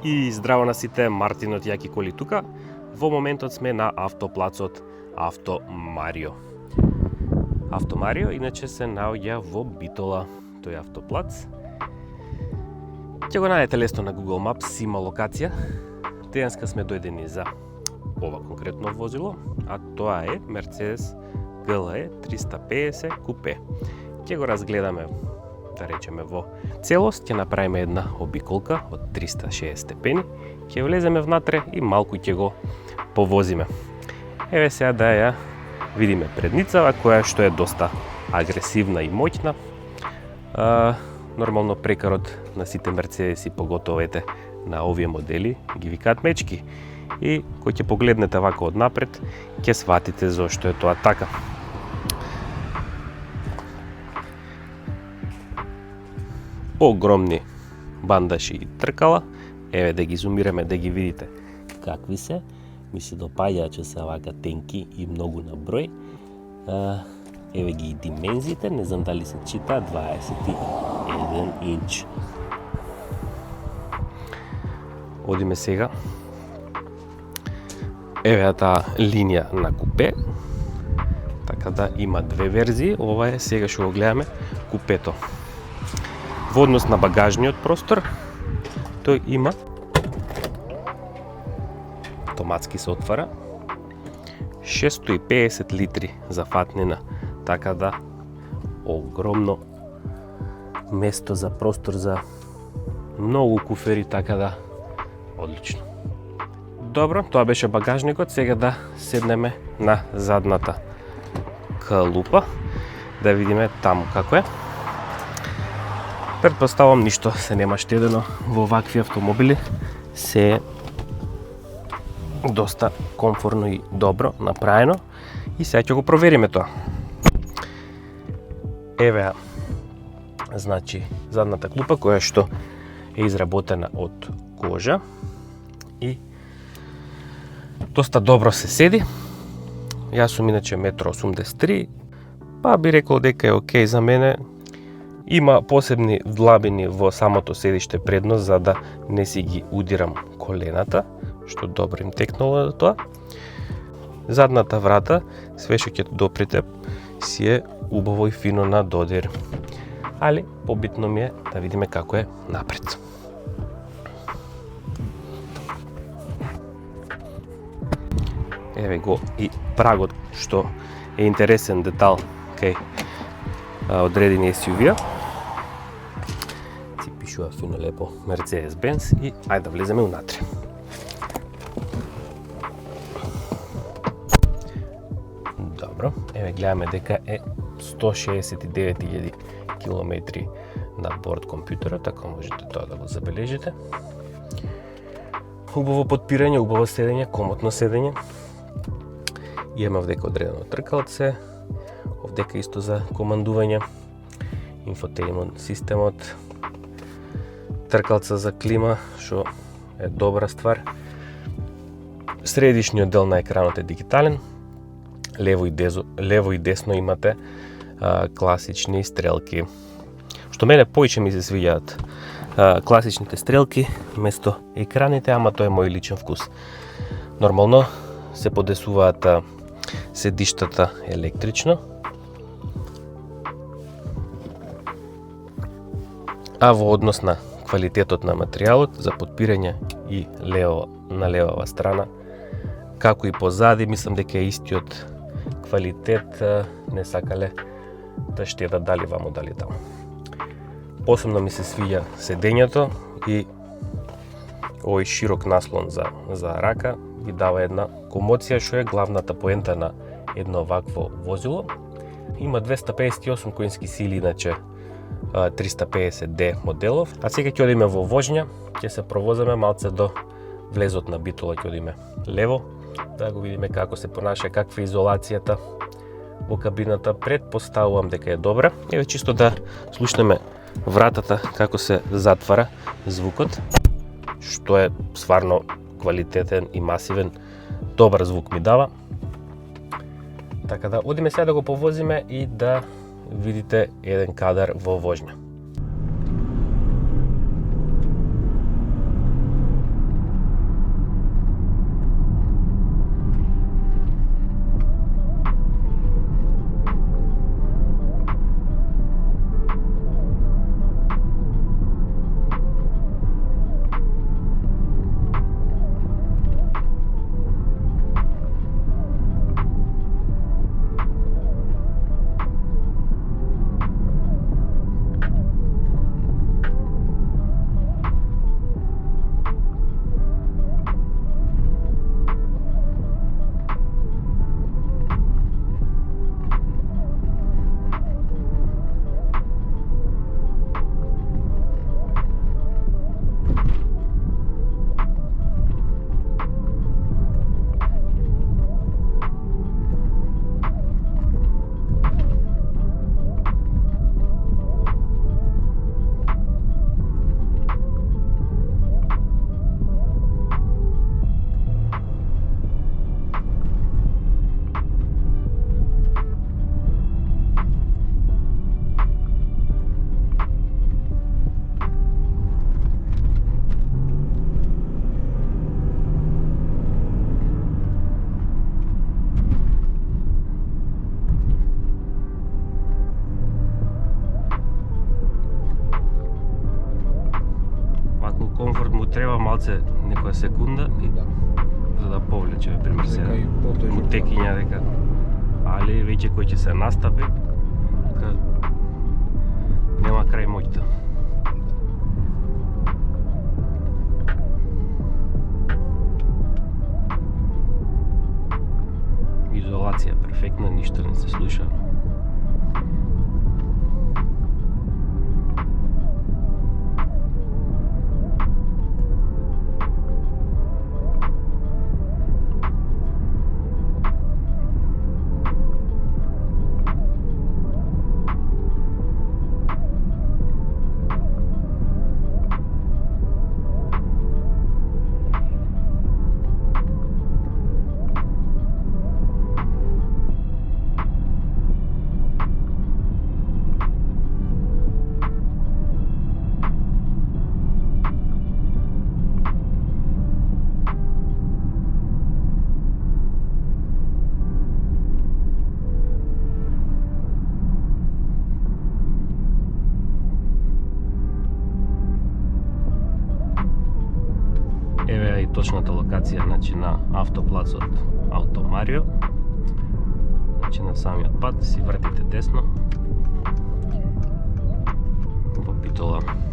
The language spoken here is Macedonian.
И здраво на сите, Мартин од Јаки коли тука. Во моментот сме на автоплацот Авто Марио. Авто Марио иначе се наоѓа во Битола, тој автоплац. Ќе го најдете лесно на Google Maps, има локација. Денеска сме дојдени за ова конкретно возило, а тоа е Mercedes GLE 350 купе. Ќе го разгледаме, да речеме, во целост, ќе направиме една обиколка од 360 степени, ќе влеземе внатре и малку ќе го повозиме. Еве сега да ја видиме предницава, која што е доста агресивна и моќна. Нормално прекарот на сите Мерцедеси, поготово ете на овие модели, ги викаат мечки. И кој ќе погледнете вака од напред, ќе сватите зошто е тоа така. Огромни бандаши и тркала, еве да ги зумираме да ги видите какви се. Ми се допаѓа че се вака тенки и многу на број. Еве ги и димензиите, не знам дали се чита, 21 инч. Одиме сега. Еве таа линија на купе. Така да има две верзии, ова е сега што го гледаме купето. Во однос на багажниот простор, тој има автоматски се отвара 650 литри за фатнина, така да огромно место за простор за многу куфери, така да одлично. Добро, тоа беше багажникот, сега да седнеме на задната калупа, да видиме таму како е. Предпоставам ништо се нема штедено во вакви автомобили, се е доста комфортно и добро направено и сега ќе го провериме тоа. Еве, значи, задната клупа која што е изработена од кожа и доста добро се седи. Јас сум иначе 1,83 м, па би рекол дека е окей за мене. Има посебни длабини во самото седиште предно за да не си ги удирам колената, што добро им текнало до тоа. Задната врата, све што ќе доприте, си е убаво и фино на додир. Али побитно ми е да видиме како е напред. Еве го и прагот, што е интересен детал кај одредени SUV-а. Си пишува фино лепо Mercedes-Benz и ајде да влеземе унатре. Добро, еве гледаме дека е 169.000 км на борд компјутерот, така можете тоа да го забележите. Убаво подпирање, убаво седење, комотно седење. Имаме овдека одредено тркалце, овдека исто за командување, инфотеймент системот, тркалца за клима, што е добра ствар. Средишниот дел на екранот е дигитален, лево и десно имате класични стрелки. Што мене поише ми се свиѓаат класичните стрелки место екраните, ама тоа е мој личен вкус. Нормално се подесуваат седиштата електрично, а во однос на квалитетот на материјалот за подпирање и на левава страна, како и позади, мислам дека е истиот квалитет, не сакале да штедат дали ваму, дали таму. Посебно ми се свиѓа седењето и овој широк наслон за рака ви дава една комоција, што е главната поента на едно вакво возило. Има 258 коински сили, иначе 350D моделов. А сега ќе одиме во вожња, ќе се провозиме малце до влезот на Битола, ќе одиме лево, да го видиме како се понаша, каква е изолацијата во кабината. Предпоставувам дека е добра. Еве чисто да слушнеме вратата како се затвара, звукот, што е стварно квалитетен и масивен, добар звук ми дава. Така да одиме сега да го повозиме и да видите еден кадар во вожња. комфорт му треба малце некоја секунда Да. за да повлече, пример се Дека и потежок, му текиња дека, али веќе кој ќе се настапи, дека нема крај моќта. Изолација перфектна, ништо не се слуша. Еве и точната локација, значи на автоплацот Auto Mario. Значи на самиот пат си вртите десно во Битола.